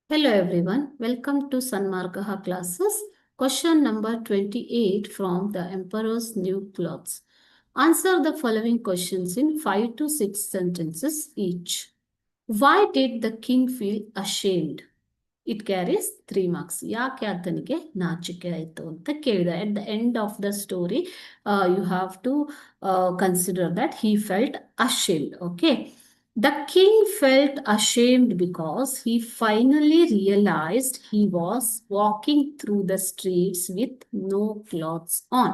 Hello everyone, welcome to Sanmargaha classes. Question number 28 from the Emperor's New Clothes. Answer the following questions in 5 to 6 sentences each. Why did the king feel ashamed? It carries 3 marks. ಯಾಕೆ ಆತನಿಗೆ ನಾಚಿಕೆ ಆಯಿತು ಅಂತ ಕೇಳಿದೆ. At the end of the story, you have to consider that he felt ashamed. Okay. The king felt ashamed because he finally realized he was walking through the streets with no clothes on.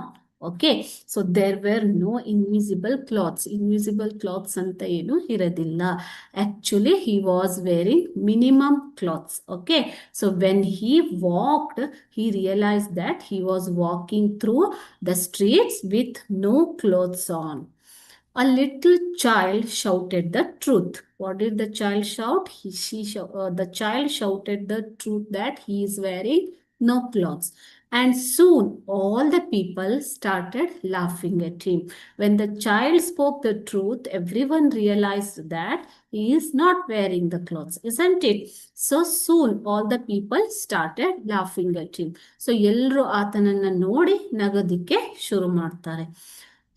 Okay, so there were no invisible cloths. Invisible cloths anta ಏನು ಇರದಿಲ್ಲ. Actually, he was wearing minimum clothes. Okay, so when he walked, he realized that he was walking through the streets with no clothes on. A little child shouted the truth. What did the child shout? The child shouted the truth that he is wearing no clothes. And soon all the people started laughing at him. When the child spoke the truth, everyone realized that he is not wearing the clothes, isn't it? So soon all the people started laughing at him. So ಎಲ್ಲರೂ ಆತನನ್ನ ನೋಡಿ ನಗೋದಿಕ್ಕೆ ಶುರು ಮಾಡ್ತಾರೆ.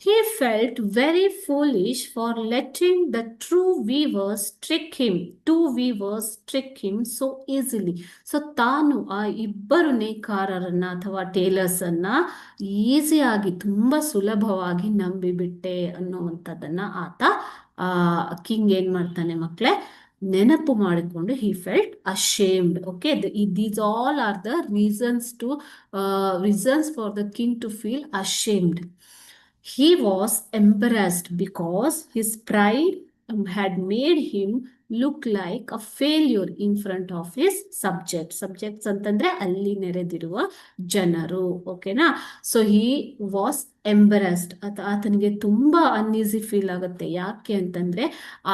He felt very foolish for letting the true weavers trick him, two weavers trick him so easily. So ತಾನು ಆ ಇಬ್ಬರು ನೇಕಾರರನ್ನ ಅಥವಾ Taylor's ಅನ್ನ ಈಸಿಯಾಗಿ ತುಂಬಾ ಸುಲಭವಾಗಿ ನಂಬಿಬಿಟ್ಟೆ ಅನ್ನುವಂಥದ್ದನ್ನ ಆತ ಕಿಂಗ್ ಏನ್ ಮಾಡ್ತಾನೆ ಮಕ್ಕಳೇ, ನೆನಪು ಮಾಡಿಕೊಂಡು he felt ashamed. Okay, these all are the reasons for the king to feel ashamed. He was embarrassed because his pride had made him look like a failure in front of his subjects. Subjects ಅಂತಂದ್ರೆ ಅಲ್ಲಿ ನೆರೆದಿರುವ ಜನರು. ಓಕೆನಾ? So he was embarrassed. ಆತನಿಗೆ ತುಂಬಾ uneasy feel ಆಗುತ್ತೆ. ಯಾಕೆ ಅಂತಂದ್ರೆ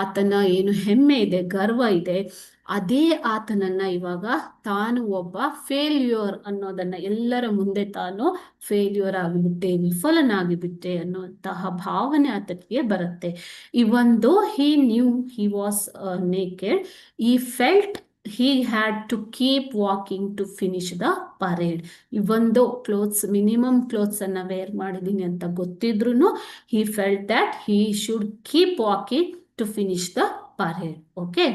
ಆತನ ಏನು ಹೆಮ್ಮೆ ಇದೆ, ಗರ್ವ ಇದೆ, ಅದೇ ಆತನನ್ನ ಇವಾಗ ತಾನು ಒಬ್ಬ ಫೇಲ್ಯೂರ್ ಅನ್ನೋದನ್ನ ಎಲ್ಲರ ಮುಂದೆ ತಾನು ಫೇಲ್ಯೂರ್ ಆಗಿಬಿಟ್ಟೆ, ವಿಫಲನಾಗಿಬಿಟ್ಟೆ ಅನ್ನುವಂತಹ ಭಾವನೆ ಆತನಿಗೆ ಬರುತ್ತೆ. ಇವನ್ ದೋ he knew he was naked, ಈ felt he had to keep walking to finish the parade. Even though minimum clothes ಅನ್ನ ವೇರ್ ಮಾಡಿದೀನಿ ಅಂತ ಗೊತ್ತಿದ್ರು he felt that he should keep walking to finish the parade. Okay.